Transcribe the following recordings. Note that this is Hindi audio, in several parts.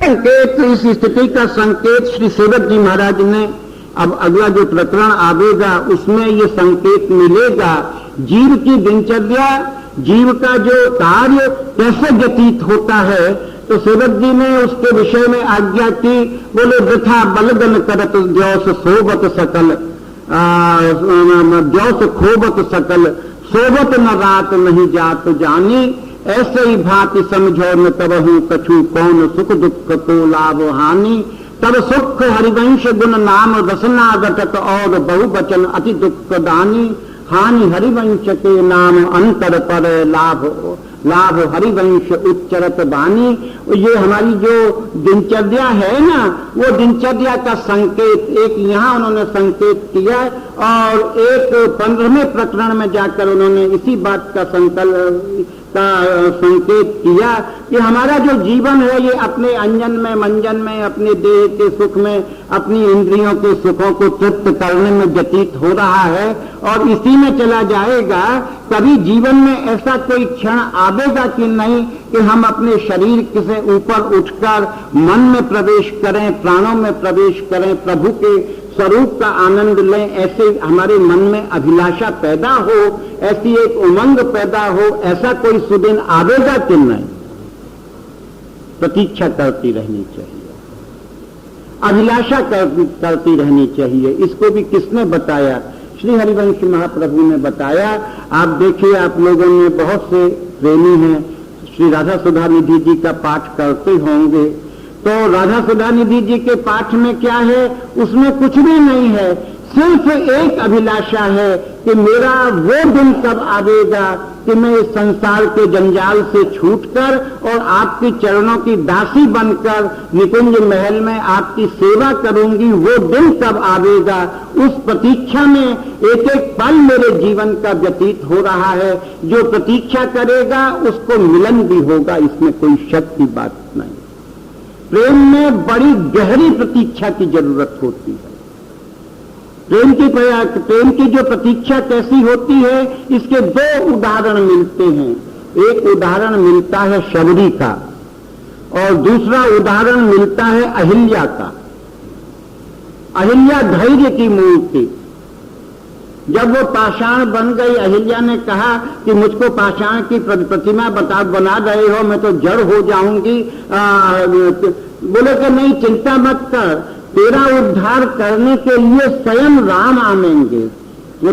संकेत, इस स्थिति का संकेत श्री सेवक जी महाराज ने, अब अगला जो प्रकरण आवेगा उसमें ये संकेत मिलेगा। जीव की दिनचर्या, जीव का जो कार्य कैसे व्यतीत होता है, तो सेवक जी ने उसके विषय में आज्ञा की। बोले वृथा बलगन करत द्यौस सोबत सकल, द्यौस खोबत सकल, सोबत न रात नहीं जात जानी, ऐसे ही भांति समझो न तबहू कछु कौन सुख दुख को लाभ हानि, तब सुख हरिवंश गुण नाम रसना घटक और बहुवचन अति दुख दानी, हानि हरिवंश के नाम अंतर पर लाभ हरिवंश उच्चरत बानी। ये हमारी जो दिनचर्या है ना, वो दिनचर्या का संकेत एक यहाँ उन्होंने संकेत किया, और एक 15वें प्रकरण में जाकर उन्होंने इसी बात का संकेत किया कि हमारा जो जीवन है ये अपने अंजन में मंजन में, अपने देह के सुख में, अपनी इंद्रियों के सुखों को तृप्त करने में व्यतीत हो रहा है और इसी में चला जाएगा। कभी जीवन में ऐसा कोई क्षण आवेगा कि नहीं कि हम अपने शरीर से ऊपर उठकर मन में प्रवेश करें, प्राणों में प्रवेश करें, प्रभु के स्वरूप का आनंद लें, ऐसे हमारे मन में अभिलाषा पैदा हो, ऐसी एक उमंग पैदा हो, ऐसा कोई सुदिन आवेगा कि नहीं? प्रतीक्षा करती रहनी चाहिए, अभिलाषा करती रहनी चाहिए। इसको भी किसने बताया? श्री हरिवंश महाप्रभु ने बताया। आप देखिए, आप लोगों ने बहुत से प्रेमी हैं, श्री राधा सुधा निधि जी का पाठ करते होंगे, तो राधा सुधा निधि जी के पाठ में क्या है? उसमें कुछ भी नहीं है, सिर्फ एक अभिलाषा है कि मेरा वो दिन कब आवेगा कि मैं इस संसार के जंजाल से छूटकर और आपके चरणों की दासी बनकर निकुंज महल में आपकी सेवा करूंगी। वो दिन कब आवेगा, उस प्रतीक्षा में एक एक पल मेरे जीवन का व्यतीत हो रहा है। जो प्रतीक्षा करेगा उसको मिलन भी होगा, इसमें कोई शक की बात नहीं। प्रेम में बड़ी गहरी प्रतीक्षा की जरूरत होती है। प्रेम की जो प्रतीक्षा कैसी होती है, इसके दो उदाहरण मिलते हैं। एक उदाहरण मिलता है शबरी का और दूसरा उदाहरण मिलता है अहिल्या का। अहिल्या धैर्य की मूर्ति। जब वो पाषाण बन गई, अहिल्या ने कहा कि मुझको पाषाण की प्रतिमा बना रहे हो, मैं तो जड़ हो जाऊंगी। बोले कि नहीं, चिंता मत कर, तेरा उद्धार करने के लिए स्वयं राम आएंगे। वो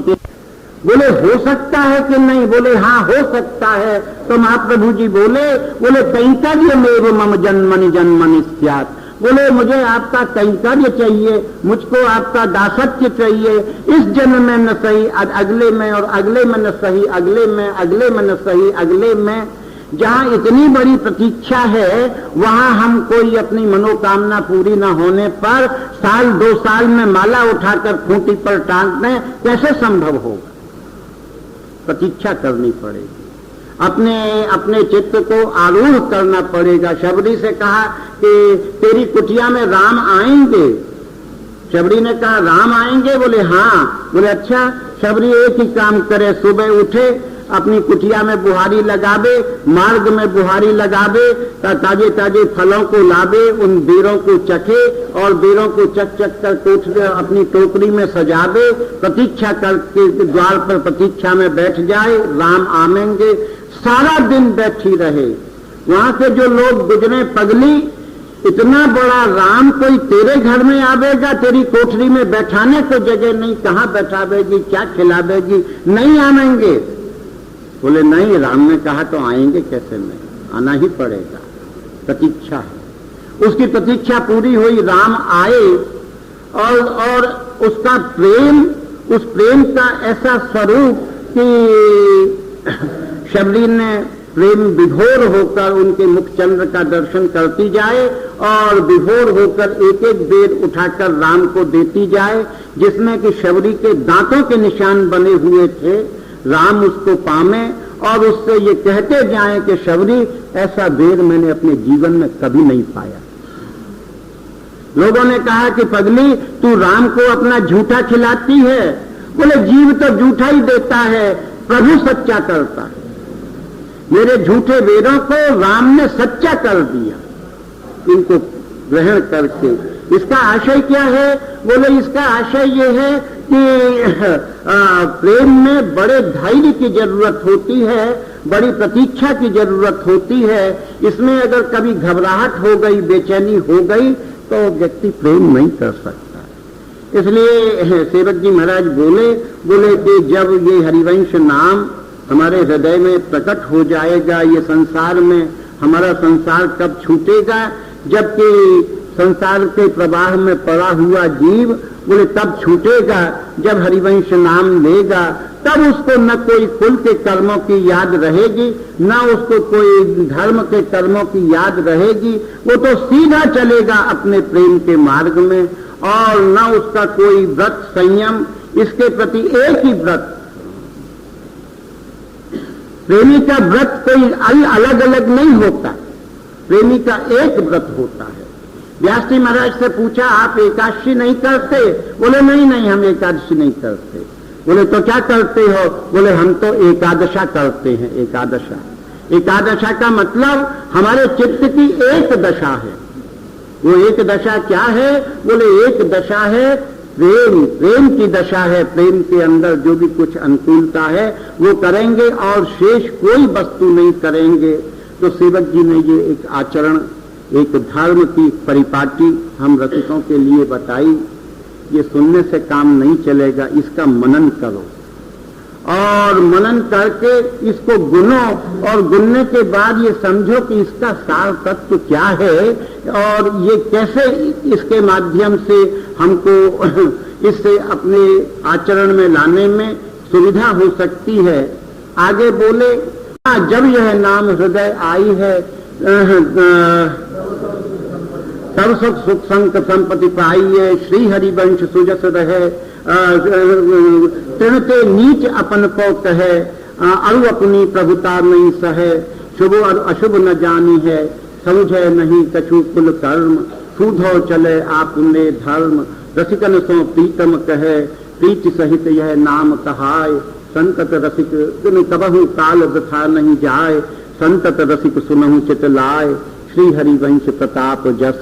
बोले हो सकता है कि नहीं? बोले हाँ हो सकता है। तो महाप्रभु जी बोले कैंकर्य मेव मम जन्मनि जन्मनि स्यात्। बोले मुझे आपका कैंकर्य चाहिए, मुझको आपका दासत्य चाहिए, इस जन्म में न सही अगले में, और अगले में न सही अगले में, अगले में न सही अगले में। जहां इतनी बड़ी प्रतीक्षा है, वहां हम कोई अपनी मनोकामना पूरी न होने पर साल 2 साल में माला उठाकर खूंटी पर टांग दें, कैसे संभव होगा? प्रतीक्षा करनी पड़ेगी, अपने चित्त को आरूढ़ करना पड़ेगा। शबरी से कहा कि तेरी कुटिया में राम आएंगे। शबरी ने कहा राम आएंगे? बोले हाँ। बोले अच्छा। शबरी एक ही काम करे, सुबह उठे, अपनी कुटिया में बुहारी लगावे, मार्ग में बुहारी लगावे, ताजे ताजे फलों को लावे, उन बेरों को चखे और बेरों को चक चक कर अपनी टोकरी में सजावे, प्रतीक्षा करके द्वार पर प्रतीक्षा में बैठ जाए, राम आएंगे। सारा दिन बैठी रहे। वहां से जो लोग गुजरे, पगली इतना बड़ा राम कोई तेरे घर में आवेगा? तेरी कोठरी में बैठाने को जगह नहीं, कहाँ बैठावेगी, क्या खिलावेगी? नहीं आएंगे। बोले नहीं, राम ने कहा तो आएंगे कैसे नहीं, आना ही पड़ेगा। प्रतीक्षा है। उसकी प्रतीक्षा पूरी हुई, राम आए और उसका प्रेम, उस प्रेम का ऐसा स्वरूप कि शबरी ने प्रेम विभोर होकर उनके मुखचंद्र का दर्शन करती जाए और विभोर होकर एक एक बेर उठाकर राम को देती जाए, जिसमें कि शबरी के दांतों के निशान बने हुए थे। राम उसको पामे और उससे ये कहते जाएं कि शबरी, ऐसा बेर मैंने अपने जीवन में कभी नहीं पाया। लोगों ने कहा कि पगली, तू राम को अपना झूठा खिलाती है। बोले जीव तो झूठा ही देता है, प्रभु सच्चा करता है। मेरे झूठे वेदों को राम ने सच्चा कर दिया। इनको ग्रहण करके। इसका आशय क्या है? बोले इसका आशय ये है कि प्रेम में बड़े धैर्य की जरूरत होती है, बड़ी प्रतीक्षा की जरूरत होती है। इसमें अगर कभी घबराहट हो गई, बेचैनी हो गई, तो व्यक्ति प्रेम नहीं कर सकता। इसलिए सेवक जी महाराज बोले कि जब ये हरिवंश नाम हमारे हृदय में प्रकट हो जाएगा, ये संसार में हमारा संसार कब छूटेगा? जबकि संसार के प्रवाह में पड़ा हुआ जीव बोले तब छूटेगा जब हरिवंश नाम लेगा। तब उसको न कोई कुल के कर्मों की याद रहेगी, न उसको कोई धर्म के कर्मों की याद रहेगी। वो तो सीधा चलेगा अपने प्रेम के मार्ग में, और न उसका कोई व्रत संयम, इसके प्रति एक ही व्रत। प्रेमी का व्रत कोई अलग अलग नहीं होता, प्रेमी का एक व्रत होता है। व्यास जी महाराज से पूछा, आप एकादशी नहीं करते? बोले नहीं, हम एकादशी नहीं करते। बोले तो क्या करते हो? बोले हम तो एकादशा करते हैं। एकादशा का मतलब हमारे चित्त की एक दशा है। वो एक दशा क्या है? बोले एक दशा है प्रेम की दशा है। प्रेम के अंदर जो भी कुछ अनुकूलता है वो करेंगे और शेष कोई वस्तु नहीं करेंगे। तो सेवक जी ने ये एक आचरण, एक धर्म की परिपाटी हम रसिकों के लिए बताई। ये सुनने से काम नहीं चलेगा, इसका मनन करो और मनन करके इसको गुनो, और गुनने के बाद ये समझो कि इसका सार तत्व क्या है और ये कैसे इसके माध्यम से हमको इससे अपने आचरण में लाने में सुविधा हो सकती है। आगे बोले, जब यह नाम हृदय आई है तब सुख संक संपत्ति पाइये, श्री हरिवंश सुजस रहे, तृणते नीच अपन को कहे, अरु अपनी प्रभुता नहीं सहे, शुभ और अशुभ न जानी है, समझे नहीं कछु कुल कर्म, सूधो चले आपने धर्म, रसिकन सो प्रीतम कहे, प्रीति सहित यह नाम कहाय, संतत रसिक दिन कबहु काल वृथा नहीं जाए, संतत रसिक सुनहु चित लाए, श्री हरिवंश प्रताप जस।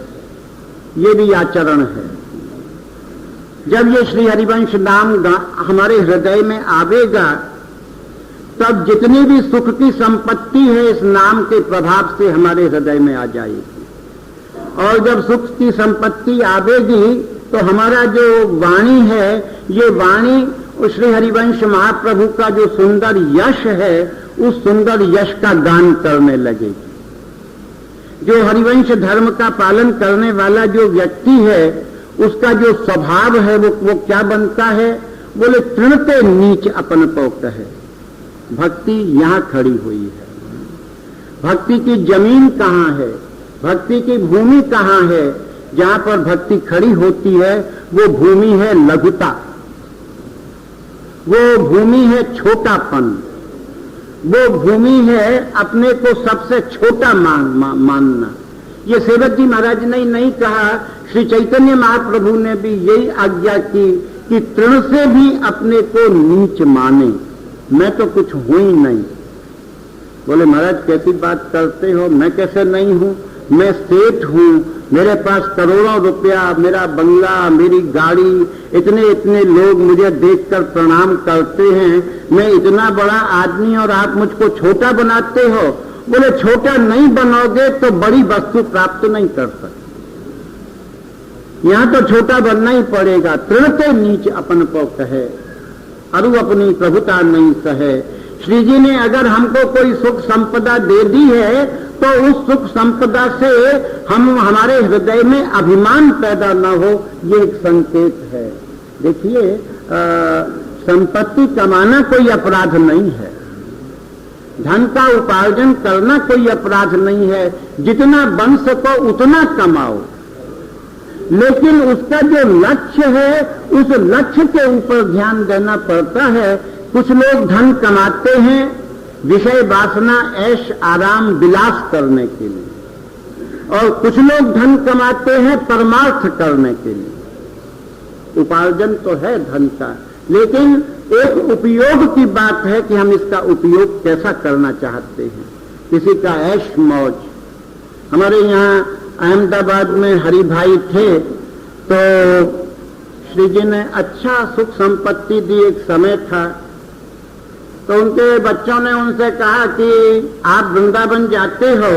ये भी आचरण है। जब ये श्री हरिवंश नाम हमारे हृदय में आवेगा, तब जितनी भी सुख की संपत्ति है इस नाम के प्रभाव से हमारे हृदय में आ जाएगी। और जब सुख की संपत्ति आवेगी तो हमारा जो वाणी है, ये वाणी श्री हरिवंश महाप्रभु का जो सुंदर यश है, उस सुंदर यश का गान करने लगेगी। जो हरिवंश धर्म का पालन करने वाला जो व्यक्ति है, उसका जो स्वभाव है वो क्या बनता है? बोले तृणते नीच अपन को कहे। भक्ति यहां खड़ी हुई है। भक्ति की जमीन कहां है, भक्ति की भूमि कहां है? जहां पर भक्ति खड़ी होती है वो भूमि है लघुता, वो भूमि है छोटापन, वो भूमि है अपने को सबसे छोटा मानना। ये सेवक जी महाराज ने नहीं कहा, श्री चैतन्य महाप्रभु ने भी यही आज्ञा की कि तृण से भी अपने को नीच माने, मैं तो कुछ हूं ही नहीं। बोले महाराज कैसी बात करते हो, मैं कैसे नहीं हूं? मैं सेठ हूं, मेरे पास करोड़ों रुपया, मेरा बंगला, मेरी गाड़ी, इतने इतने लोग मुझे देखकर प्रणाम करते हैं, मैं इतना बड़ा आदमी और आप मुझको छोटा बनाते हो। बोले छोटा नहीं बनोगे तो बड़ी वस्तु प्राप्त नहीं कर सकते, यहां तो छोटा बनना ही पड़ेगा। तृणते नीच अपन को कहे, अरु अपनी प्रभुता नहीं सहे। श्री जी ने अगर हमको कोई सुख संपदा दे दी है तो उस सुख संपदा से हमारे हृदय में अभिमान पैदा न हो, ये एक संकेत है। देखिए, संपत्ति कमाना कोई अपराध नहीं है, धन का उपार्जन करना कोई अपराध नहीं है, जितना बन सको उतना कमाओ, लेकिन उसका जो लक्ष्य है उस लक्ष्य के ऊपर ध्यान देना पड़ता है। कुछ लोग धन कमाते हैं विषय वासना ऐश आराम विलास करने के लिए, और कुछ लोग धन कमाते हैं परमार्थ करने के लिए। उपार्जन तो है धन का, लेकिन एक उपयोग की बात है कि हम इसका उपयोग कैसा करना चाहते हैं। किसी का ऐश मौज, हमारे यहाँ अहमदाबाद में हरि भाई थे, तो श्री जी ने अच्छा सुख संपत्ति दी। एक समय था तो उनके बच्चों ने उनसे कहा कि आप वृंदावन जाते हो,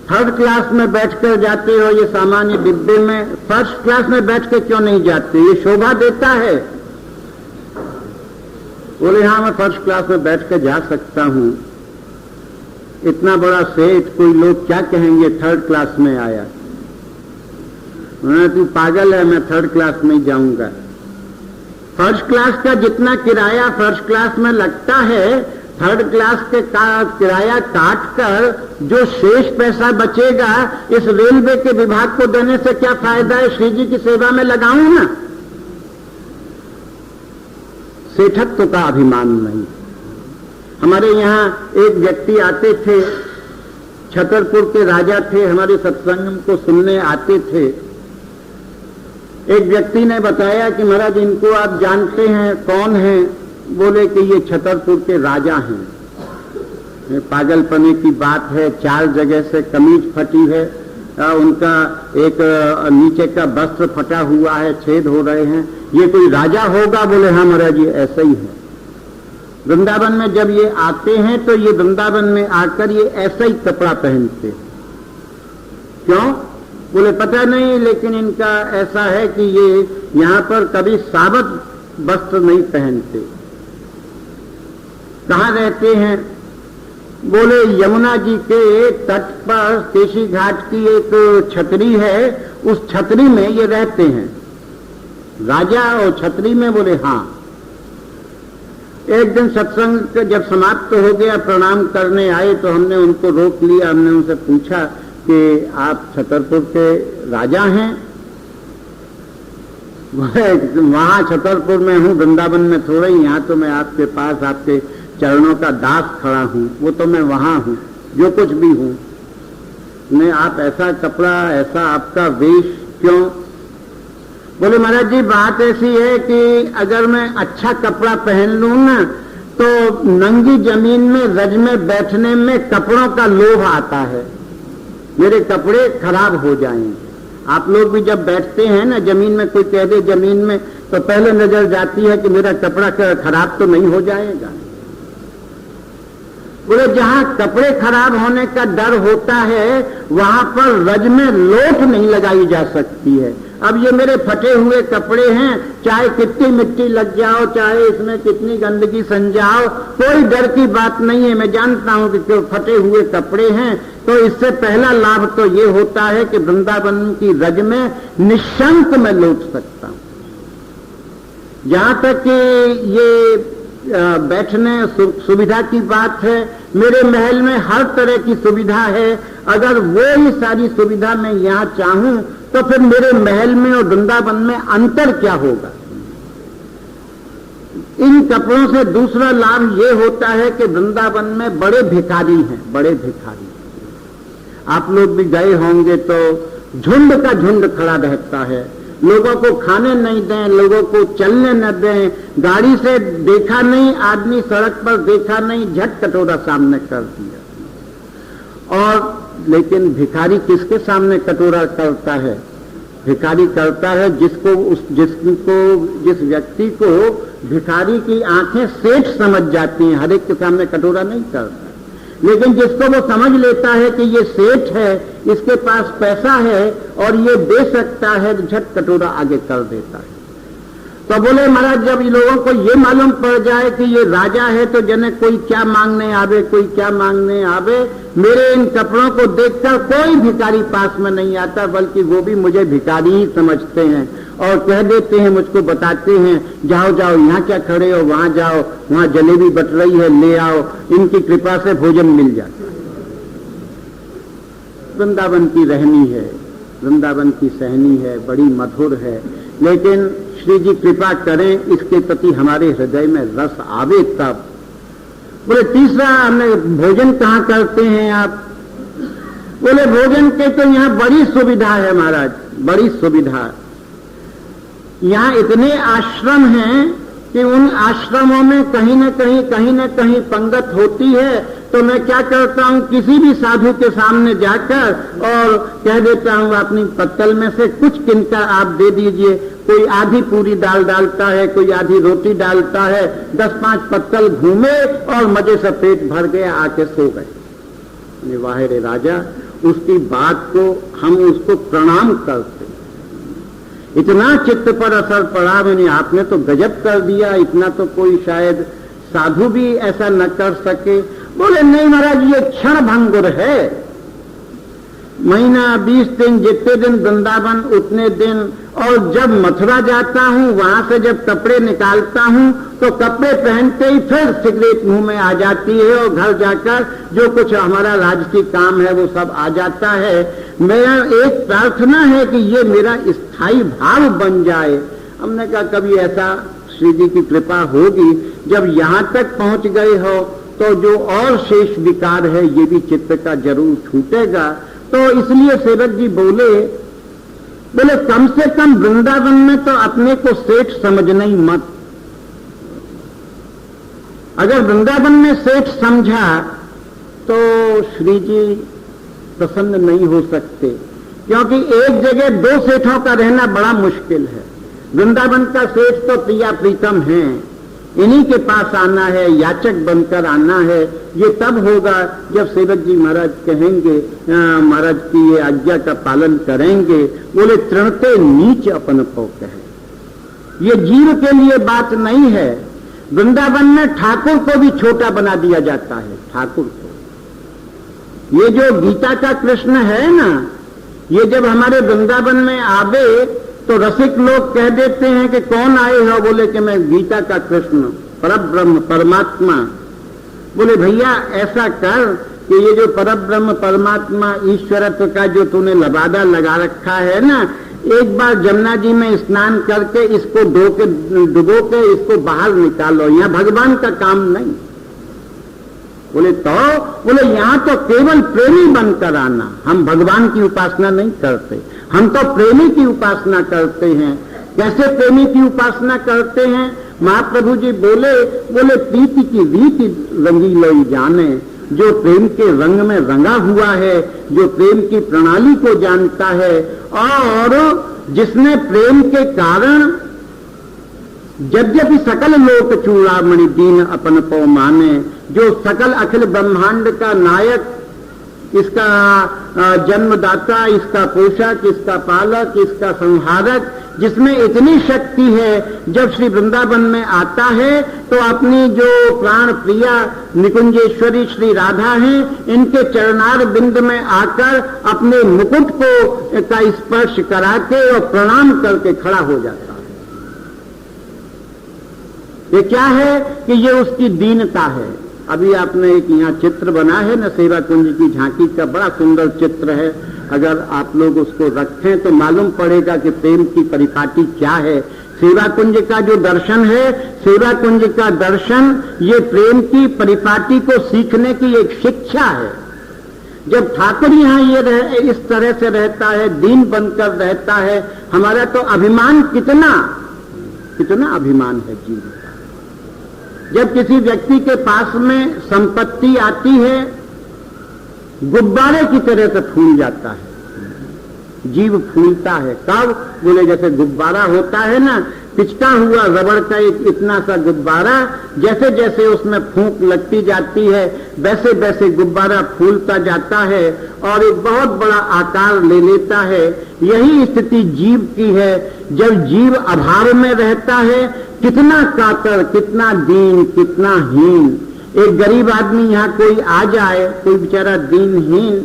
3rd क्लास में बैठकर जाते हो, ये सामान्य डिब्बे में, 1st क्लास में बैठ के क्यों नहीं जाते, ये शोभा देता है। बोले हाँ, मैं 1st क्लास में बैठ के जा सकता हूं, इतना बड़ा सेठ, कोई लोग क्या कहेंगे 3rd क्लास में आया। तू पागल है, मैं 3rd क्लास में जाऊंगा। 1st क्लास का जितना किराया 1st क्लास में लगता है, 3rd क्लास के किराया काट कर जो शेष पैसा बचेगा इस रेलवे के विभाग को देने से क्या फायदा है, श्री जी की सेवा में लगाऊं ना। सेठत्व का अभिमान नहीं। हमारे यहां एक व्यक्ति आते थे, छतरपुर के राजा थे, हमारे सत्संग को सुनने आते थे। एक व्यक्ति ने बताया कि महाराज इनको आप जानते हैं, कौन हैं? बोले कि ये छतरपुर के राजा हैं। पागलपने की बात है, 4 जगह से कमीज फटी है, उनका एक नीचे का वस्त्र फटा हुआ है, छेद हो रहे हैं, ये कोई राजा होगा? बोले हाँ महाराज ये ऐसा ही है। वृंदावन में जब ये आते हैं तो ये वृंदावन में आकर ये ऐसा ही कपड़ा पहनते हैं। क्यों? बोले पता नहीं, लेकिन इनका ऐसा है कि ये यहां पर कभी साबत वस्त्र नहीं पहनते। कहां रहते हैं? बोले यमुना जी के तट पर केशी घाट की एक छतरी है, उस छतरी में ये रहते हैं। राजा और छतरी में? बोले हाँ। एक दिन सत्संग जब समाप्त हो गया, प्रणाम करने आए तो हमने उनको रोक लिया। हमने उनसे पूछा कि आप छतरपुर के राजा हैं? वहां छतरपुर में हूं, वृंदावन में थोड़ा ही, यहां तो मैं आपके पास आपके चरणों का दास खड़ा हूं, वो तो मैं वहां हूं, जो कुछ भी हूं। मैं आप ऐसा कपड़ा, ऐसा आपका वेश क्यों? बोले महाराज जी बात ऐसी है कि अगर मैं अच्छा कपड़ा पहन लूं ना तो नंगी जमीन में रज में बैठने में कपड़ों का लोभ आता है, मेरे कपड़े खराब हो जाएंगे। आप लोग भी जब बैठते हैं ना जमीन में, कोई कह दे जमीन में, तो पहले नजर जाती है कि मेरा कपड़ा खराब तो नहीं हो जाएगा। बोले जहां कपड़े खराब होने का डर होता है वहां पर रज में लोट नहीं लगाई जा सकती है। अब ये मेरे फटे हुए कपड़े हैं, चाहे कितनी मिट्टी लग जाओ, चाहे इसमें कितनी गंदगी सन जाओ, कोई डर की बात नहीं है। मैं जानता हूं कि जो फटे हुए कपड़े हैं, तो इससे पहला लाभ तो ये होता है कि वृंदावन की रज में निशंक में लौट सकता हूं। जहां तक कि ये बैठने सुविधा की बात है, मेरे महल में हर तरह की सुविधा है। अगर वो ही सारी सुविधा मैं यहां चाहूं तो फिर मेरे महल में और वृंदावन में अंतर क्या होगा? इन कपड़ों से दूसरा लाभ ये होता है कि वृंदावन में बड़े भिखारी हैं, बड़े भिखारी। आप लोग भी गए होंगे तो झुंड का झुंड खड़ा रहता है, लोगों को खाने नहीं दें, लोगों को चलने न दें, गाड़ी से देखा नहीं आदमी, सड़क पर देखा नहीं, झट कटोरा सामने कर दिया। और लेकिन भिखारी किसके सामने कटोरा करता है? भिखारी करता है जिस व्यक्ति को भिखारी की आंखें सेठ समझ जाती हैं, हर एक के सामने कटोरा नहीं करता। लेकिन जिसको वो समझ लेता है कि ये सेठ है, इसके पास पैसा है और ये दे सकता है, तो झट कटोरा आगे कर देता है। तो बोले महाराज जब लोगों को ये मालूम पड़ जाए कि ये राजा है तो जने कोई क्या मांगने आवे, कोई क्या मांगने आवे, मेरे इन कपड़ों को देखकर कोई भिखारी पास में नहीं आता, बल्कि वो भी मुझे भिखारी ही समझते हैं और कह देते हैं, मुझको बताते हैं, जाओ जाओ यहाँ क्या खड़े हो, वहां जाओ, वहां जलेबी बट रही है, ले आओ। इनकी कृपा से भोजन मिल जाता है। वृंदावन की रहनी है, वृंदावन की सहनी है, बड़ी मधुर है, लेकिन श्री जी कृपा करें इसके प्रति हमारे हृदय में रस आवे तब। बोले तीसरा हमने भोजन कहाँ करते हैं आप? बोले भोजन के तो यहाँ बड़ी सुविधा है महाराज, बड़ी सुविधा। यहाँ इतने आश्रम हैं कि उन आश्रमों में कहीं न कहीं पंगत होती है, तो मैं क्या करता हूं, किसी भी साधु के सामने जाकर और कह देता हूं अपनी पत्तल में से कुछ किनका आप दे दीजिए। कोई आधी पूरी दाल डालता है, कोई आधी रोटी डालता है, 10-5 पत्तल घूमे और मजे से पेट भर गया, आके सो गए। वाह रे राजा, उसकी बात को हम उसको प्रणाम करते, इतना चित्त पर असर पड़ा। मैंने आपने तो गजब कर दिया, इतना तो कोई शायद साधु भी ऐसा न कर सके। बोले नहीं महाराज, ये क्षण भंगुर है। महीना 20 दिन, जितने दिन वृंदावन उतने दिन। और जब मथुरा जाता हूं, वहां से जब कपड़े निकालता हूं तो कपड़े पहनते ही फिर सिगरेट मुंह में आ जाती है और घर जाकर जो कुछ हमारा राजसी काम है वो सब आ जाता है। मेरा एक प्रार्थना है कि ये मेरा स्थायी भाव बन जाए। हमने कहा कभी ऐसा श्री जी की कृपा होगी, जब यहां तक पहुंच गए हो तो जो और शेष विकार है ये भी चित्त का जरूर छूटेगा। तो इसलिए सेवक जी बोले कम से कम वृंदावन में तो अपने को सेठ समझना ही मत। अगर वृंदावन में सेठ समझा तो श्री जी प्रसन्न नहीं हो सकते, क्योंकि एक जगह 2 सेठों का रहना बड़ा मुश्किल है। वृंदावन का सेठ तो प्रिया प्रीतम है, इन्हीं के पास आना है, याचक बनकर आना है। ये तब होगा जब सेवक जी महाराज कहेंगे, महाराज की ये आज्ञा का पालन करेंगे। बोले तृणते नीच अपन को कहे, ये जीव के लिए बात नहीं है। वृंदावन में ठाकुर को भी छोटा बना दिया जाता है। ठाकुर को, ये जो गीता का कृष्ण है ना, ये जब हमारे वृंदावन में आवे तो रसिक लोग कह देते हैं कि कौन आए हो? बोले कि मैं गीता का कृष्ण, परब्रह्म परमात्मा। बोले भैया ऐसा कर कि ये जो परब्रह्म परमात्मा ईश्वरत्व का जो तूने लबादा लगा रखा है ना, एक बार जमुना जी में स्नान करके इसको डुबो के इसको बाहर निकालो, यहाँ भगवान का काम नहीं। बोले यहां तो केवल प्रेमी बनकर आना, हम भगवान की उपासना नहीं करते, हम तो प्रेमी की उपासना करते हैं। कैसे प्रेमी की उपासना करते हैं? महाप्रभु जी बोले प्रीति की रीति रंगी लोई जाने, जो प्रेम के रंग में रंगा हुआ है, जो प्रेम की प्रणाली को जानता है और जिसने प्रेम के कारण यद्यपि सकल लोक चूड़ामणि दीन अपन पो माने, जो सकल अखिल ब्रह्मांड का नायक, इसका जन्मदाता, इसका पोषक, इसका पालक, इसका संहारक, जिसमें इतनी शक्ति है, जब श्री वृंदावन में आता है तो अपनी जो प्राण प्रिया निकुंजेश्वरी श्री राधा हैं, इनके चरणार बिंद में आकर अपने मुकुट को का स्पर्श करा के और प्रणाम करके खड़ा हो जाता है। ये क्या है कि ये उसकी दीनता है। अभी आपने एक यहाँ चित्र बना है न, सेवा कुंज की झांकी का बड़ा सुंदर चित्र है। अगर आप लोग उसको रखें तो मालूम पड़ेगा कि प्रेम की परिपाटी क्या है। सेवा कुंज का जो दर्शन है, सेवा कुंज का दर्शन ये प्रेम की परिपाटी को सीखने की एक शिक्षा है। जब ठाकुर यहाँ ये इस तरह से रहता है, दीन बनकर रहता है, हमारा तो अभिमान कितना अभिमान है जीवन का। जब किसी व्यक्ति के पास में संपत्ति आती है, गुब्बारे की तरह से फूल जाता है, जीव फूलता है। कब? बोले जैसे गुब्बारा होता है ना, पिचका हुआ रबड़ का एक इतना सा गुब्बारा, जैसे जैसे उसमें फूंक लगती जाती है वैसे वैसे गुब्बारा फूलता जाता है और एक बहुत बड़ा आकार ले लेता है। यही स्थिति जीव की है। जब जीव अभाव में रहता है, कितना कातर, कितना दीन, कितना हीन। एक गरीब आदमी यहाँ कोई आ जाए, कोई बेचारा दीनहीन,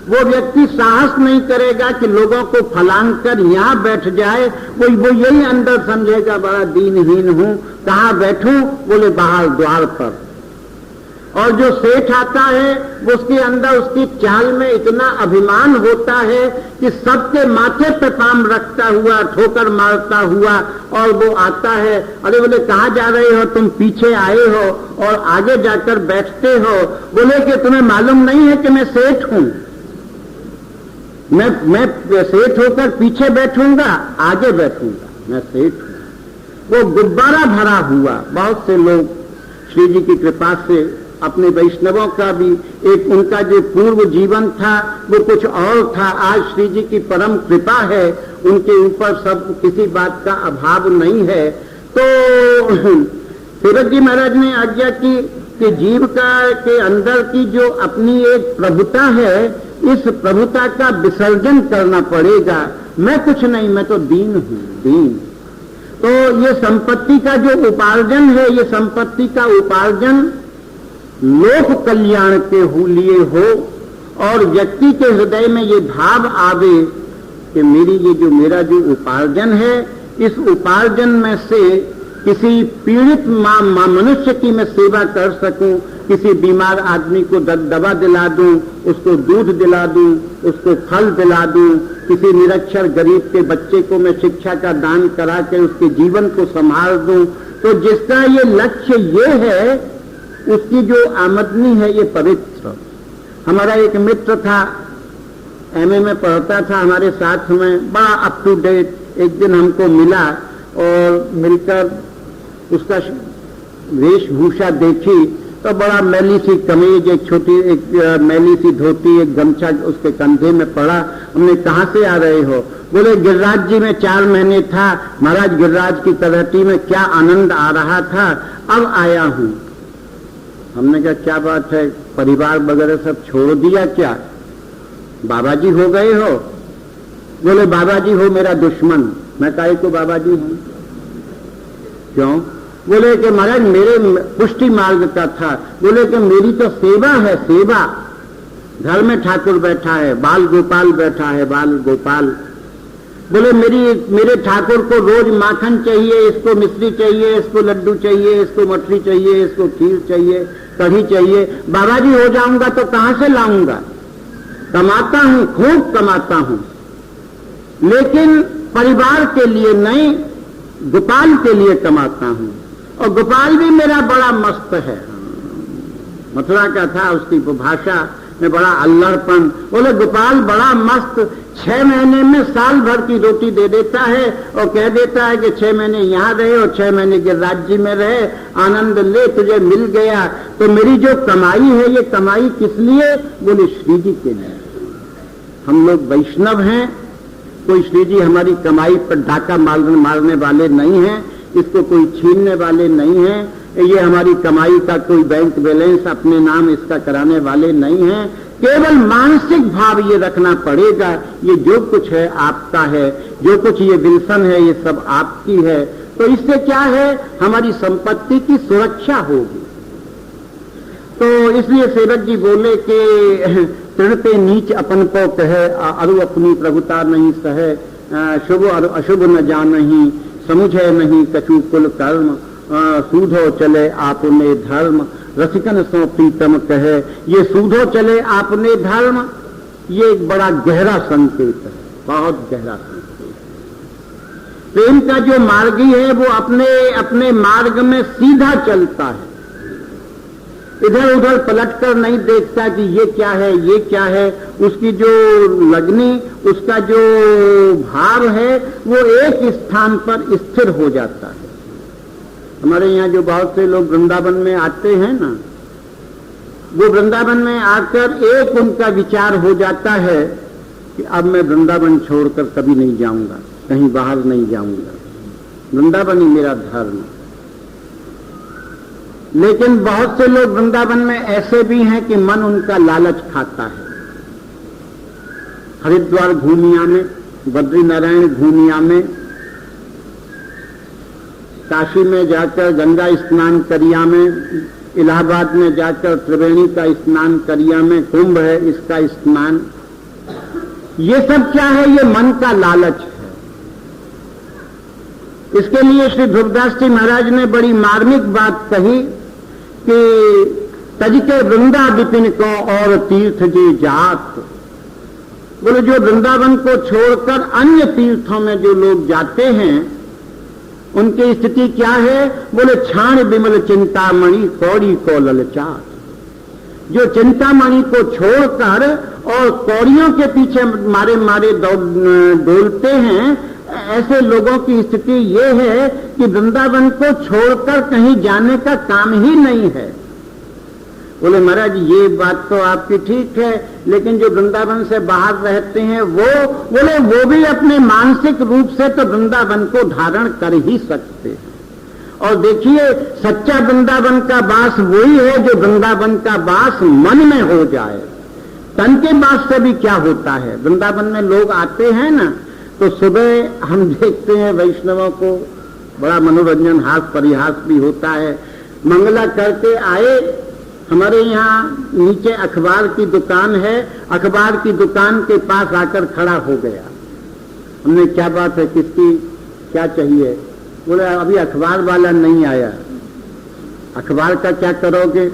वो व्यक्ति साहस नहीं करेगा कि लोगों को फलांग कर यहाँ बैठ जाए। वो यही अंदर समझेगा बड़ा दीनहीन हूं, कहाँ बैठूं? बोले बाहर द्वार पर। और जो सेठ आता है उसके अंदर, उसकी चाल में इतना अभिमान होता है कि सबके माथे पे पाम रखता हुआ, ठोकर मारता हुआ, और वो आता है। अरे बोले कहाँ जा रहे हो तुम? पीछे आए हो और आगे जाकर बैठते हो। बोले कि तुम्हें मालूम नहीं है कि मैं सेठ हूं, मैं सेठ होकर पीछे बैठूंगा, आगे बैठूंगा, मैं सेठ हूं। वो गुब्बारा भरा हुआ। बहुत से लोग श्री जी की कृपा से अपने वैष्णवों का भी एक उनका जो पूर्व जीवन था वो कुछ और था। आज श्री जी की परम कृपा है, उनके ऊपर सब किसी बात का अभाव नहीं है। तो सेवक जी महाराज ने आज्ञा की कि जीव का के अंदर की जो अपनी एक प्रभुता है, इस प्रभुता का विसर्जन करना पड़ेगा। मैं कुछ नहीं, मैं तो दीन हूं, दीन। तो ये संपत्ति का जो उपार्जन है, ये संपत्ति का उपार्जन लोक कल्याण के लिए हो और व्यक्ति के हृदय में ये भाव आवे कि मेरा जो उपार्जन है, इस उपार्जन में से किसी पीड़ित मनुष्य की मैं सेवा कर सकूं, किसी बीमार आदमी को दवा दिला दूं, उसको दूध दिला दूं, उसको फल दिला दूं, किसी निरक्षर गरीब के बच्चे को मैं शिक्षा का दान करा के उसके जीवन को संभाल दूं। तो जिसका ये लक्ष्य ये है, उसकी जो आमदनी है ये पवित्र। हमारा एक मित्र था, एमए में पढ़ता था हमारे साथ में, बड़ा अप टू डेट। एक दिन हमको मिला और मिलकर उसका वेशभूषा देखी तो बड़ा मैली सी कमीज, एक छोटी एक मैली सी धोती, एक गमछा उसके कंधे में पड़ा। हमने कहाँ से आ रहे हो? बोले गिरिराज जी में 4 महीने था महाराज, गिरिराज की तलहटी में क्या आनंद आ रहा था, अब आया हूं। हमने कहा क्या बात है, परिवार वगैरह सब छोड़ दिया क्या, बाबा जी हो गए हो? बोले बाबा जी हो मेरा दुश्मन। मैं काहे को बाबा जी हूं? क्यों? बोले कि महाराज मेरे पुष्टि मार्ग का था। बोले कि मेरी तो सेवा है, सेवा। घर में ठाकुर बैठा है, बाल गोपाल बैठा है, बाल गोपाल। बोले मेरे ठाकुर को रोज माखन चाहिए, इसको मिश्री चाहिए, इसको लड्डू चाहिए, इसको मठरी चाहिए, इसको खीर चाहिए, कढ़ी चाहिए। बाबा जी हो जाऊंगा तो कहां से लाऊंगा? कमाता हूं, खूब कमाता हूं, लेकिन परिवार के लिए नहीं, गोपाल के लिए कमाता हूं। और गोपाल भी मेरा बड़ा मस्त है। मथुरा का था, उसकी भाषा में बड़ा अल्लड़पन। बोले गोपाल बड़ा मस्त, 6 महीने में साल भर की रोटी दे देता है और कह देता है कि 6 महीने यहां रहे और 6 महीने गिरिराज जी में रहे, आनंद ले, तुझे मिल गया। तो मेरी जो कमाई है, ये कमाई किस लिए? बोले श्री जी के लिए। हम लोग वैष्णव हैं, कोई श्री जी हमारी कमाई पर डाका मारने वाले नहीं हैं, इसको कोई छीनने वाले नहीं हैं। ये हमारी कमाई का कोई बैंक बैलेंस अपने नाम इसका कराने वाले नहीं हैं। केवल मानसिक भाव ये रखना पड़ेगा, ये जो कुछ है आपका है, जो कुछ ये विल्सन है ये सब आपकी है। तो इससे क्या है, हमारी संपत्ति की सुरक्षा होगी। तो इसलिए सेवक जी बोले कि तृण पे नीच अपन को कहे, अरु अपनी प्रभुता नहीं सहे, शुभ और अशुभ न जानही, समुझे नहीं कछु कुल कर्म, सूधो चले आपने धर्म, रसिकन सो प्रीतम कहे। ये सूधो चले आपने धर्म, ये एक बड़ा गहरा संकेत है, बहुत गहरा संकेत। प्रेम का जो मार्गी है वो अपने मार्ग में सीधा चलता है, इधर उधर पलटकर नहीं देखता कि ये क्या है, ये क्या है। उसकी जो लगनी, उसका जो भाव है वो एक स्थान पर स्थिर हो जाता है। हमारे यहाँ जो बहुत से लोग वृंदावन में आते हैं ना, वो वृंदावन में आकर एक उनका विचार हो जाता है कि अब मैं वृंदावन छोड़कर कभी नहीं जाऊंगा, कहीं बाहर नहीं जाऊंगा, वृंदावन ही मेरा धर्म। लेकिन बहुत से लोग वृंदावन में ऐसे भी हैं कि मन उनका लालच खाता है। हरिद्वार घूमिया में, बद्रीनारायण घूमिया में, काशी में जाकर गंगा स्नान करिया में, इलाहाबाद में जाकर त्रिवेणी का स्नान करिया में, कुंभ है इसका स्नान। ये सब क्या है? ये मन का लालच है। इसके लिए श्री ध्रुवदास जी महाराज ने बड़ी मार्मिक बात कही कि तज के वृंदा विपिन को और तीर्थ जी जात। बोले जो वृंदावन को छोड़कर अन्य तीर्थों में जो लोग जाते हैं उनकी स्थिति क्या है? बोले छाण विमल चिंतामणि कौड़ी को ललचात। जो चिंतामणि को छोड़कर और कौड़ियों के पीछे मारे मारे डोलते हैं, ऐसे लोगों की स्थिति ये है कि वृंदावन को छोड़कर कहीं जाने का काम ही नहीं है। बोले महाराज ये बात तो आपकी ठीक है, लेकिन जो वृंदावन से बाहर रहते हैं वो भी अपने मानसिक रूप से तो वृंदावन को धारण कर ही सकते हैं। और देखिए सच्चा वृंदावन का वास वही है जो वृंदावन का वास मन में हो जाए। तन के वास से भी क्या होता है, वृंदावन में लोग आते हैं ना, तो सुबह हम देखते हैं वैष्णवों को बड़ा मनोरंजन हास परिहास भी होता है। मंगला करके आए, हमारे यहाँ नीचे अखबार की दुकान है, अखबार की दुकान के पास आकर खड़ा हो गया। हमने क्या बात है, किसकी क्या चाहिए? बोले अभी अखबार वाला नहीं आया। अखबार का क्या करोगे?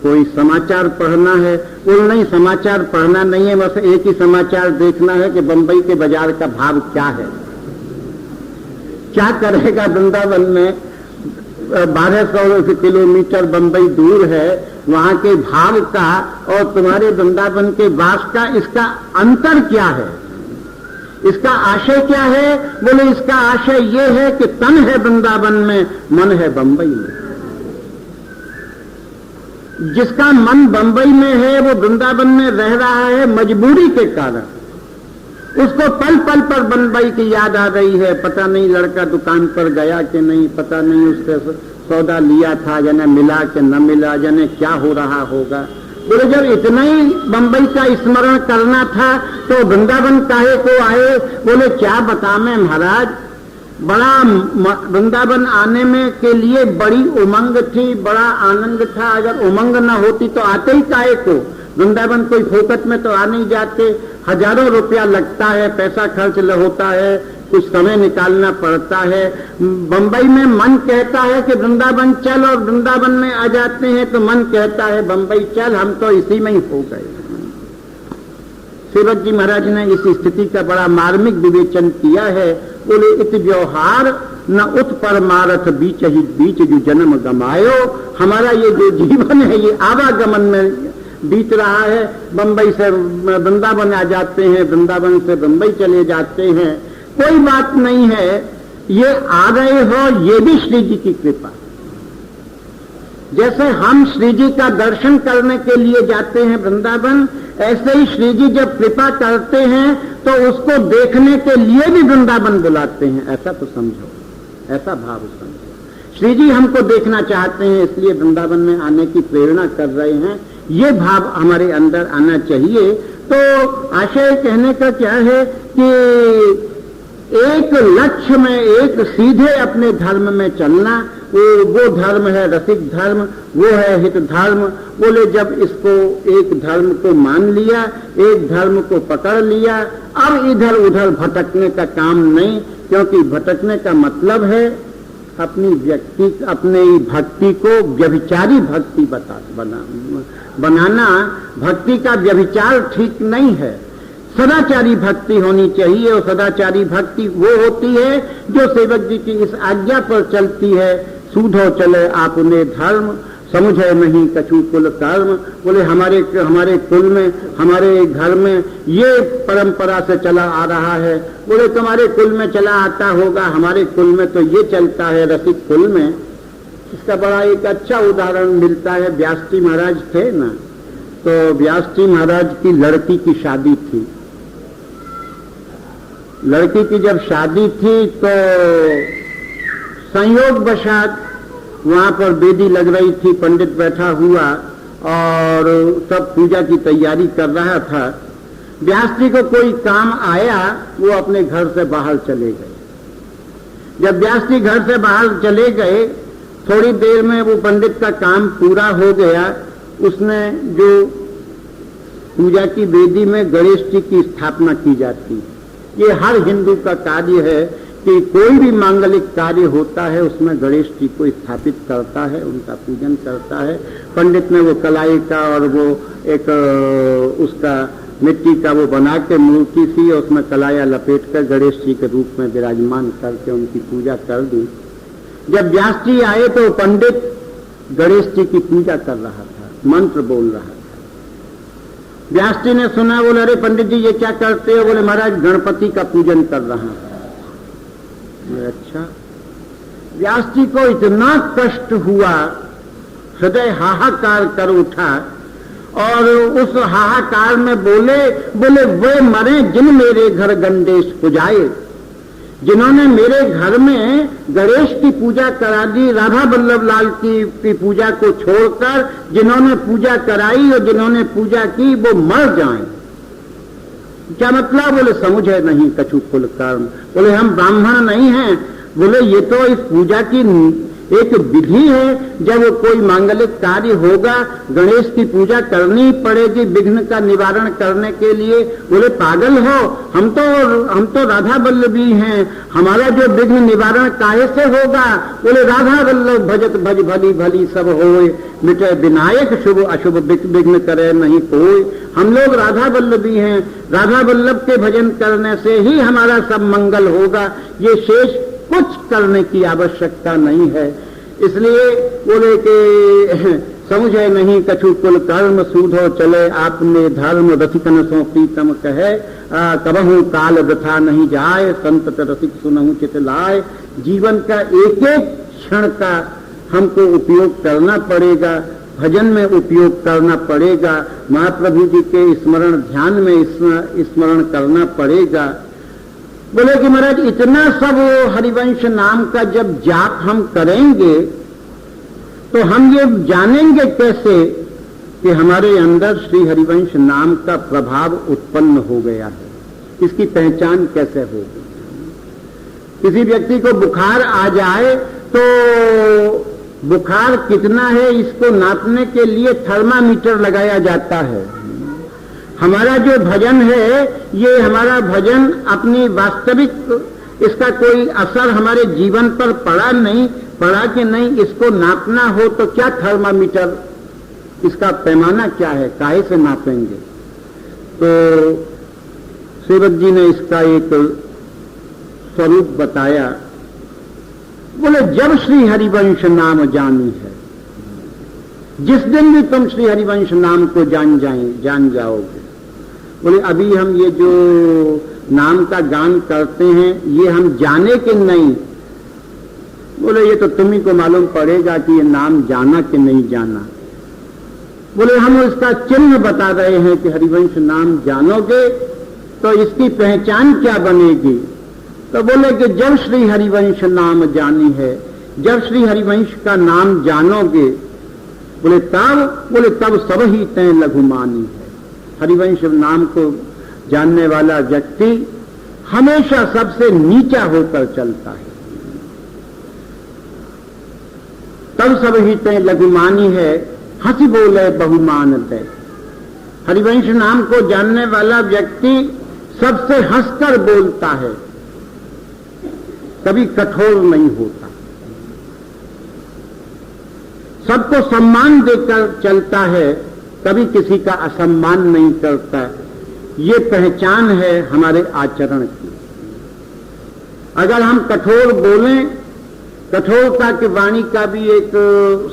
कोई समाचार पढ़ना है। बोले नहीं समाचार पढ़ना नहीं है, बस एक ही समाचार देखना है कि बंबई के बाजार का भाव क्या है। क्या करेगा, वृंदावन में 1200 किलोमीटर बंबई दूर है, वहां के भाव का और तुम्हारे वृंदावन के वास का इसका अंतर क्या है, इसका आशय क्या है? बोले इसका आशय ये है कि तन है वृंदावन में, मन है बंबई में। जिसका मन बंबई में है वो वृंदावन में रह रहा है मजबूरी के कारण। उसको पल पल पर बंबई की याद आ रही है, पता नहीं लड़का दुकान पर गया कि नहीं, पता नहीं उससे सौदा लिया था या न मिला कि न मिला, जाने क्या हो रहा होगा। बोले जब इतना ही बंबई का स्मरण करना था तो वृंदावन काहे को आए? बोले क्या बताएं महाराज, बड़ा वृंदावन आने में के लिए बड़ी उमंग थी, बड़ा आनंद था। अगर उमंग न होती तो आते ही काहे को? वृंदावन कोई फोकट में तो आ नहीं जाते, हजारों रुपया लगता है, पैसा खर्च होता है, कुछ समय निकालना पड़ता है। बंबई में मन कहता है कि वृंदावन चल, और वृंदावन में आ जाते हैं तो मन कहता है बंबई चल, हम तो इसी में ही हो गए। सेवक जी महाराज ने इस स्थिति का बड़ा मार्मिक विवेचन किया है। बोले इत व्यवहार न उत परमारथ बीच ही बीच जो जन्म गमायो। हमारा ये जो जीवन है ये आवागमन में बीत रहा है। बंबई से वृंदावन आ जाते हैं, वृंदावन से बंबई चले जाते हैं, कोई बात नहीं है। ये आ गए हो ये भी श्री जी की कृपा। जैसे हम श्री जी का दर्शन करने के लिए जाते हैं वृंदावन, ऐसे ही श्री जी जब कृपा करते हैं तो उसको देखने के लिए भी वृंदावन बुलाते हैं। ऐसा तो समझो, ऐसा भाव समझो। श्री जी हमको देखना चाहते हैं इसलिए वृंदावन में आने की प्रेरणा कर रहे हैं, ये भाव हमारे अंदर आना चाहिए। तो आशय कहने का क्या है कि एक लक्ष्य में, एक सीधे अपने धर्म में चलना, वो धर्म है रसिक धर्म, वो है हित धर्म। बोले जब इसको एक धर्म को मान लिया, एक धर्म को पकड़ लिया, अब इधर उधर भटकने का काम नहीं, क्योंकि भटकने का मतलब है अपने भक्ति को व्यभिचारी भक्ति बनाना। भक्ति का व्यभिचार ठीक नहीं है, सदाचारी भक्ति होनी चाहिए। और सदाचारी भक्ति वो होती है जो सेवक जी की इस आज्ञा पर चलती है, सूधो चले आपने धर्म, समुझे नहीं कछु कुल कर्म। बोले हमारे कुल में, हमारे घर में ये परंपरा से चला आ रहा है। बोले तुम्हारे कुल में चला आता होगा, हमारे कुल में तो ये चलता है रसिक कुल में। इसका बड़ा एक अच्छा उदाहरण मिलता है। व्यास जी महाराज थे ना, तो व्यास जी महाराज की लड़की की शादी थी। लड़की की जब शादी थी तो संयोगवशात वहां पर वेदी लग रही थी, पंडित बैठा हुआ और सब पूजा की तैयारी कर रहा था। व्यास जी को कोई काम आया, वो अपने घर से बाहर चले गए। जब व्यास जी घर से बाहर चले गए, थोड़ी देर में वो पंडित का काम पूरा हो गया। उसने जो पूजा की वेदी में गणेश जी की स्थापना की जाती है, ये हर हिंदू का कार्य है कि कोई भी मांगलिक कार्य होता है उसमें गणेश जी को स्थापित करता है, उनका पूजन करता है। पंडित ने वो कलाई का और वो एक उसका मिट्टी का वो बना के मूर्ति थी, और उसमें कलाया लपेट कर गणेश जी के रूप में विराजमान करके उनकी पूजा कर दी। जब व्यास जी आए तो पंडित गणेश जी की पूजा कर रहा था, मंत्र बोल रहा था। व्यास जी ने सुना, बोले अरे पंडित जी ये क्या करते हो? बोले महाराज गणपति का पूजन कर रहा हूं। अच्छा। व्यास जी को इतना कष्ट हुआ हृदय हाहाकार कर उठा और उस हाहाकार में बोले वे मरे जिन मेरे घर गणेश पुजाए, जिन्होंने मेरे घर में गणेश की पूजा करा दी, राधा वल्लभ लाल की पूजा को छोड़कर जिन्होंने पूजा कराई और जिन्होंने पूजा की वो मर जाएं। क्या मतलब? बोले समझे नहीं कछु कुल कर्म। बोले हम ब्राह्मण नहीं हैं। बोले ये तो इस पूजा की एक विधि है, जब कोई मांगलिक कार्य होगा गणेश की पूजा करनी पड़ेगी विघ्न का निवारण करने के लिए। बोले पागल हो, हम तो राधा वल्लभी हैं, हमारा जो विघ्न निवारण काहे से होगा? बोले राधा वल्लभ भजत भज भली भली सब होए, मिटे विनायक शुभ अशुभ विघ्न करे नहीं कोई। हम लोग राधा वल्लभी हैं, राधा वल्लभ के भजन करने से ही हमारा सब मंगल होगा, ये शेष कुछ करने की आवश्यकता नहीं है। इसलिए बोले कि समझे नहीं कछु कुल कर्म, सूधो चले आपने धर्म, रसिकन सो प्रीतम कहे, कबहू काल वृथा नहीं जाए, संत रसिक सुनहु चित लाए। जीवन का एक एक क्षण का हमको उपयोग करना पड़ेगा, भजन में उपयोग करना पड़ेगा, महाप्रभु जी के स्मरण ध्यान में स्मरण करना पड़ेगा। बोले कि महाराज इतना सब हरिवंश नाम का जब जाप हम करेंगे तो हम ये जानेंगे कैसे कि हमारे अंदर श्री हरिवंश नाम का प्रभाव उत्पन्न हो गया है? इसकी पहचान कैसे होगी? किसी व्यक्ति को बुखार आ जाए तो बुखार कितना है इसको नापने के लिए थर्मामीटर लगाया जाता है। हमारा जो भजन है, ये हमारा भजन अपनी वास्तविक इसका कोई असर हमारे जीवन पर पड़ा कि नहीं, इसको नापना हो तो क्या थर्मामीटर, इसका पैमाना क्या है, काहे से नापेंगे? तो सेवक जी ने इसका एक स्वरूप बताया। बोले जब श्री हरिवंश नाम जानी है, जिस दिन भी तुम श्री हरिवंश नाम को जान जाओगे। बोले अभी हम ये जो नाम का गान करते हैं ये हम जाने कि नहीं? बोले ये तो तुम्ही को मालूम पड़ेगा कि ये नाम जाना कि नहीं जाना। बोले हम इसका चिन्ह बता रहे हैं कि हरिवंश नाम जानोगे तो इसकी पहचान क्या बनेगी? तो बोले कि जब श्री हरिवंश नाम जानी है, जब श्री हरिवंश का नाम जानोगे, बोले तब सब ही तय लघुमानी है। हरिवंश नाम को जानने वाला व्यक्ति हमेशा सबसे नीचा होकर चलता है। तब सब ही तय लघुमानी है, हंसी बोले बहुमान दे। हरिवंश नाम को जानने वाला व्यक्ति सबसे हंसकर बोलता है, कभी कठोर नहीं होता, सबको सम्मान देकर चलता है, कभी किसी का असम्मान नहीं करता। ये पहचान है हमारे आचरण की। अगर हम कठोर बोलें, कठोरता की वाणी का भी एक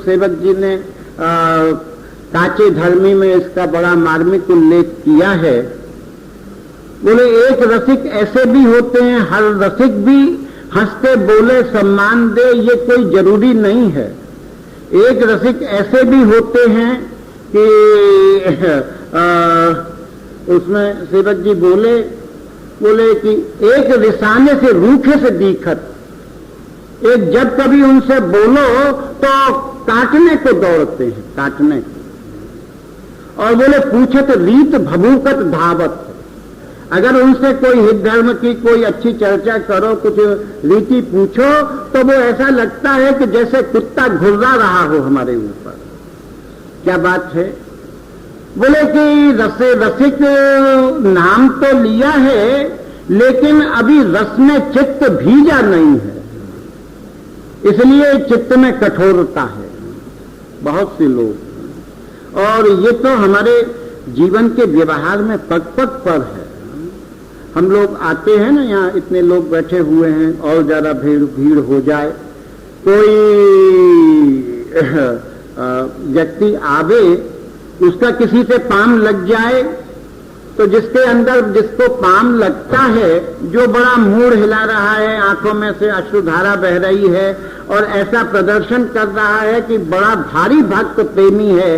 सेवक जी ने काचे धर्मी में इसका बड़ा मार्मिक उल्लेख किया है। बोले एक रसिक ऐसे भी होते हैं, हर रसिक भी हंसते बोले सम्मान दे, ये कोई जरूरी नहीं है। एक रसिक ऐसे भी होते हैं कि उसमें सेवक जी बोले कि एक रिसाने से रूखे से दीखत, एक जब कभी उनसे बोलो तो काटने को दौड़ते हैं, काटने को। और बोले पूछत रीत भभूकत धावत, अगर उनसे कोई हित धर्म की कोई अच्छी चर्चा करो, कुछ रीति पूछो तो वो ऐसा लगता है कि जैसे कुत्ता घुर्रा रहा हो हमारे ऊपर। क्या बात है? बोले कि रसिक नाम तो लिया है लेकिन अभी रस में चित्त भीजा नहीं है, इसलिए चित्त में कठोरता है बहुत से लोग। और ये तो हमारे जीवन के व्यवहार में पग पग पर है। हम लोग आते हैं ना, यहाँ इतने लोग बैठे हुए हैं और ज्यादा भीड़ हो जाए, कोई व्यक्ति आवे, उसका किसी से पाम लग जाए तो जिसके अंदर जिसको पाम लगता है, जो बड़ा मूड हिला रहा है, आंखों में से अश्रुधारा बह रही है और ऐसा प्रदर्शन कर रहा है कि बड़ा भारी भक्त प्रेमी है,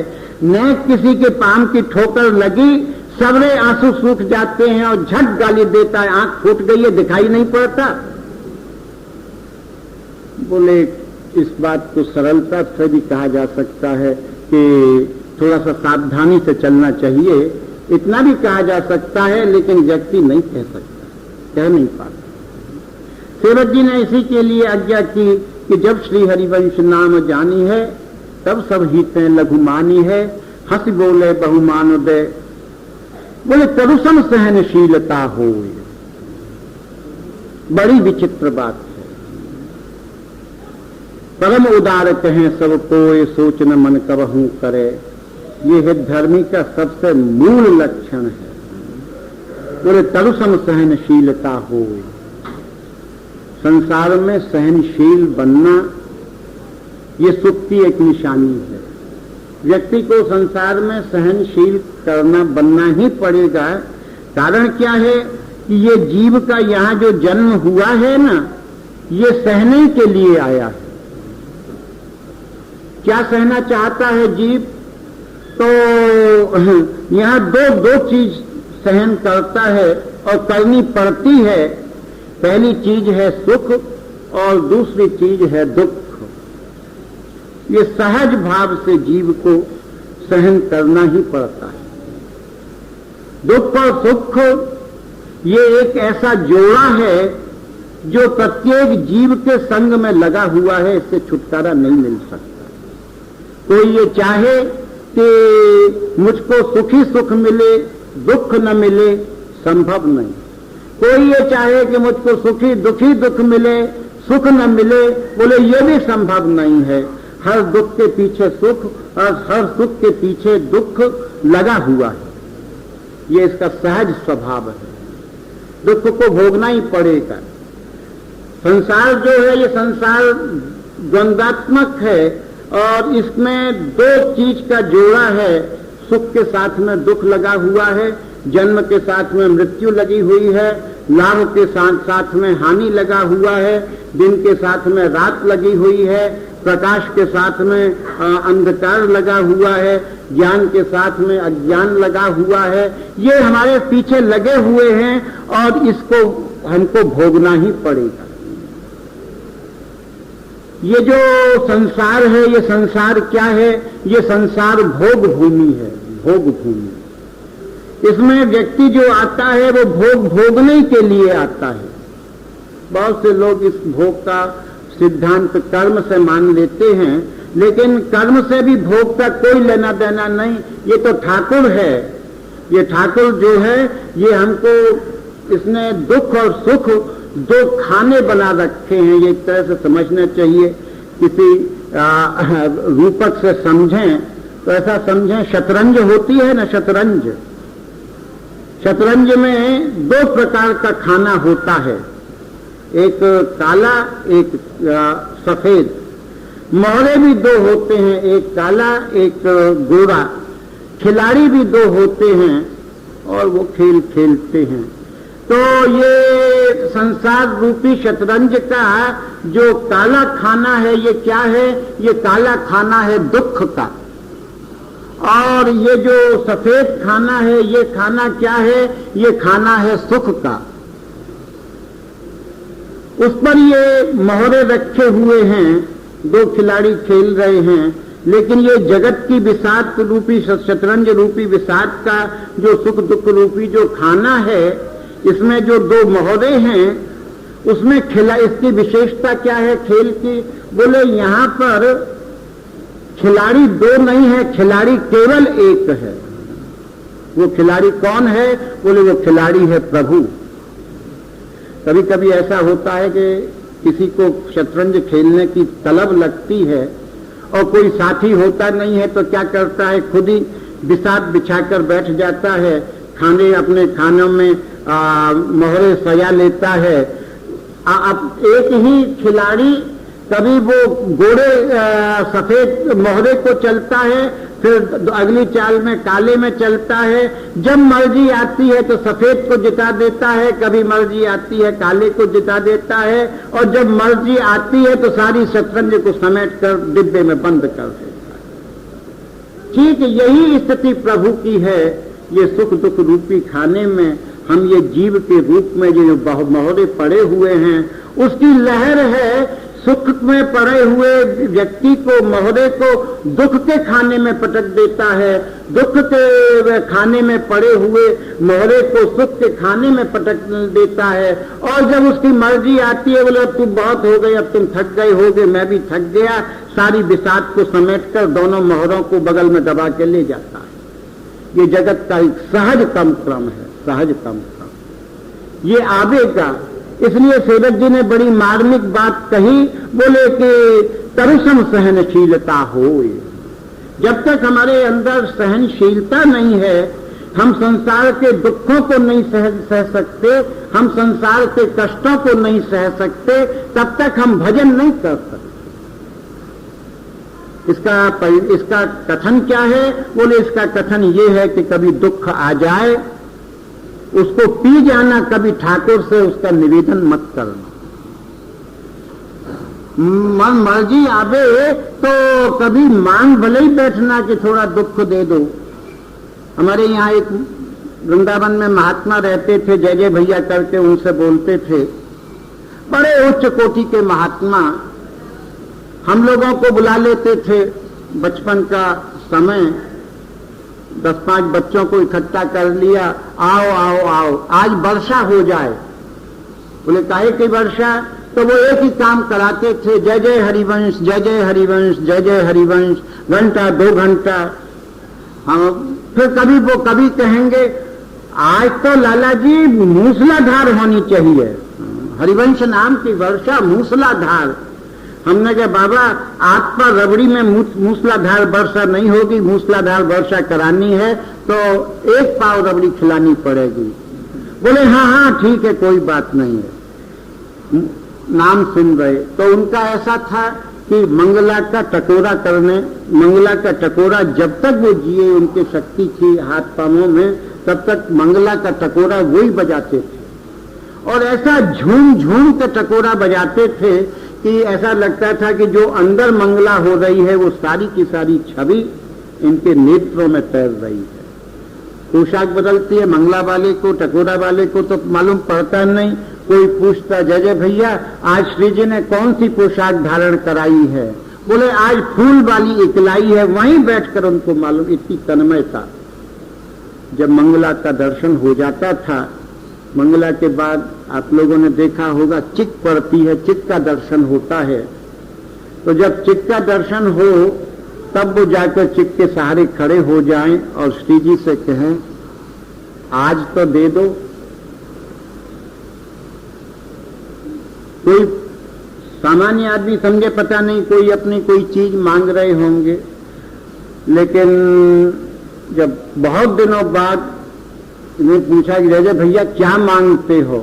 न किसी के पाम की ठोकर लगी, सबरे आंसू सूख जाते हैं और झट गाली देता है, आंख फूट गई है, दिखाई नहीं पड़ता। बोले इस बात को सरलता से भी कहा जा सकता है कि थोड़ा सा सावधानी से चलना चाहिए, इतना भी कहा जा सकता है, लेकिन व्यक्ति नहीं कह सकता, कह नहीं पाता। सेवक जी ने इसी के लिए आज्ञा की कि जब श्री हरिवंश नाम जानी है, तब सब हितें लघुमानी है, हंस बोले बहुमान दे, बोले तरुसम सहनशीलता हो। बड़ी विचित्र बात है। परम उदार कहें सब कोई, सोच न मन कबहू करे, ये है धर्मी का सबसे मूल लक्षण है। बोले तरुसम सहनशीलता हो। संसार में सहनशील बनना ये सुख की एक निशानी है। व्यक्ति को संसार में सहनशील करना बनना ही पड़ेगा। कारण क्या है कि ये जीव का यहाँ जो जन्म हुआ है ना, ये सहने के लिए आया है। क्या सहना चाहता है जीव? तो यहाँ दो चीज सहन करता है और करनी पड़ती है। पहली चीज है सुख और दूसरी चीज है दुख। ये सहज भाव से जीव को सहन करना ही पड़ता है। दुख और सुख ये एक ऐसा जोड़ा है जो प्रत्येक जीव के संग में लगा हुआ है, इससे छुटकारा नहीं मिल सकता। कोई ये चाहे कि मुझको सुखी सुख मिले, दुख न मिले, संभव नहीं। कोई ये चाहे कि मुझको सुखी दुखी दुख मिले, सुख न मिले, बोले ये भी संभव नहीं है। हर दुख के पीछे सुख और हर सुख के पीछे दुख लगा हुआ है। ये इसका सहज स्वभाव है। दुख को भोगना ही पड़ेगा। संसार जो है ये संसार द्वंद्वात्मक है और इसमें दो चीज का जोड़ा है। सुख के साथ में दुख लगा हुआ है, जन्म के साथ में मृत्यु लगी हुई है, लाभ के साथ साथ में हानि लगा हुआ है, दिन के साथ में रात लगी हुई है, प्रकाश के साथ में अंधकार लगा हुआ है, ज्ञान के साथ में अज्ञान लगा हुआ है। ये हमारे पीछे लगे हुए हैं और इसको हमको भोगना ही पड़ेगा। ये जो संसार है, ये संसार क्या है? ये संसार भोग भूमि है, भोग भूमि। इसमें व्यक्ति जो आता है वो भोग भोगने के लिए आता है। बहुत से लोग इस भोग का सिद्धांत कर्म से मान लेते हैं, लेकिन कर्म से भी भोग का कोई लेना देना नहीं। ये तो ठाकुर है। ये ठाकुर जो है ये हमको इसने दुख और सुख दो खाने बना रखे हैं। ये एक तरह से समझना चाहिए। किसी रूपक से समझें तो ऐसा समझें, शतरंज होती है ना, शतरंज। शतरंज में दो प्रकार का खाना होता है, एक काला एक सफेद। मोहरे भी दो होते हैं, एक काला एक गोरा। खिलाड़ी भी दो होते हैं और वो खेल खेलते हैं। तो ये संसार रूपी शतरंज का जो काला खाना है ये क्या है? ये काला खाना है दुख का। और ये जो सफेद खाना है ये खाना क्या है? ये खाना है सुख का। उस पर ये मोहरे रखे हुए हैं, दो खिलाड़ी खेल रहे हैं, लेकिन ये जगत की विषाद रूपी शतरंज रूपी विषाद का जो सुख दुख रूपी जो खाना है, इसमें जो दो मोहरे हैं उसमें इसकी विशेषता क्या है खेल की? बोले यहाँ पर खिलाड़ी दो नहीं है, खिलाड़ी केवल एक है। वो खिलाड़ी कौन है? बोले वो खिलाड़ी है प्रभु। कभी कभी ऐसा होता है कि किसी को शतरंज खेलने की तलब लगती है और कोई साथी होता नहीं है, तो क्या करता है? खुद ही बिसात बिछाकर बैठ जाता है, खाने अपने खानों में मोहरे सजा लेता है। अब एक ही खिलाड़ी कभी वो गोरे सफेद मोहरे को चलता है, फिर अगली चाल में काले में चलता है। जब मर्जी आती है तो सफेद को जिता देता है, कभी मर्जी आती है काले को जिता देता है, और जब मर्जी आती है तो सारी शतरंज को समेट कर डिब्बे में बंद कर देता है। ठीक यही स्थिति प्रभु की है। ये सुख दुख रूपी खाने में हम ये जीव के रूप में जो मोहरे पड़े हुए हैं, उसकी लहर है। सुख में पड़े हुए व्यक्ति को, मोहरे को दुख के खाने में पटक देता है, दुख के खाने में पड़े हुए मोहरे को सुख के खाने में पटक देता है। और जब उसकी मर्जी आती है, बोले अब तुम बहुत हो गए, अब तुम थक गए होगे, मैं भी थक गया, सारी बिसात को समेटकर दोनों मोहरों को बगल में दबा के ले जाता है। ये जगत का एक सहज कम क्रम है, सहज कम क्रम ये आवेगा। इसलिए सेवक जी ने बड़ी मार्मिक बात कही, बोले कि तरुसम सहनशीलता हो। जब तक हमारे अंदर सहनशीलता नहीं है, हम संसार के दुखों को नहीं सह सकते, हम संसार के कष्टों को नहीं सह सकते, तब तक हम भजन नहीं कर सकते। इसका कथन क्या है? बोले इसका कथन ये है कि कभी दुख आ जाए, उसको पी जाना, कभी ठाकुर से उसका निवेदन मत करना। मन मर्जी आवे तो कभी मांग भले ही बैठना कि थोड़ा दुख दे दो। हमारे यहाँ एक वृंदावन में महात्मा रहते थे, जय जय भैया करके उनसे बोलते थे, बड़े उच्च कोटि के महात्मा। हम लोगों को बुला लेते थे बचपन का समय, 10-5 बच्चों को इकट्ठा कर लिया, आओ आओ आओ, आज वर्षा हो जाए। बोले काहे की वर्षा? तो वो एक ही काम कराते थे, जय जय हरिवंश, जय जय हरिवंश, जय जय हरिवंश, घंटा 2 घंटा। हम फिर कभी कहेंगे आज तो लाला जी मूसलाधार होनी चाहिए, हरिवंश नाम की वर्षा मूसलाधार। हमने कहा बाबा आप पर रबड़ी में मूसलाधार वर्षा नहीं होगी, मूसलाधार वर्षा करानी है तो 1 पाव रबड़ी खिलानी पड़ेगी। बोले हाँ हाँ ठीक है, कोई बात नहीं है। नाम सुन रहे तो उनका ऐसा था कि मंगला का टकोरा करने, मंगला का टकोरा जब तक वो जिए, उनकी शक्ति थी हाथ पांवों में, तब तक मंगला का टकोरा वही बजाते थे। और ऐसा झूम झूम के टकोरा बजाते थे कि ऐसा लगता था कि जो अंदर मंगला हो रही है वो सारी की सारी छवि इनके नेत्रों में तैर रही है। पोशाक बदलती है, मंगला वाले को, टकोरा वाले को तो मालूम पड़ता नहीं। कोई पूछता जय जय भैया आज श्री जी ने कौन सी पोशाक धारण कराई है? बोले आज फूल वाली इकलाई है। वहीं बैठकर उनको मालूम, इतनी तन्मयता। जब मंगला का दर्शन हो जाता था, मंगला के बाद आप लोगों ने देखा होगा चिक पड़ती है, चिक का दर्शन होता है। तो जब चिक का दर्शन हो तब वो जाकर चिक के सहारे खड़े हो जाएं और श्री जी से कहें आज तो दे दो। कोई सामान्य आदमी समझे पता नहीं कोई अपनी कोई चीज मांग रहे होंगे, लेकिन जब बहुत दिनों बाद इन्हें पूछा कि जय भैया क्या मांगते हो?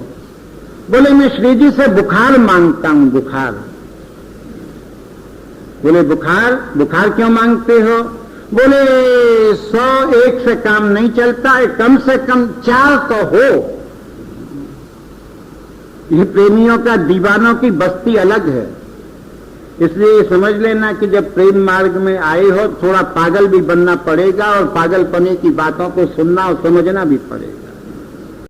बोले मैं श्री जी से बुखार मांगता हूं, बुखार। बोले बुखार? बुखार क्यों मांगते हो? बोले 101 से काम नहीं चलता है, कम से कम 4 तो हो। ये प्रेमियों का, दीवानों की बस्ती अलग है। इसलिए समझ लेना कि जब प्रेम मार्ग में आए हो थोड़ा पागल भी बनना पड़ेगा और पागलपने की बातों को सुनना और समझना भी पड़ेगा।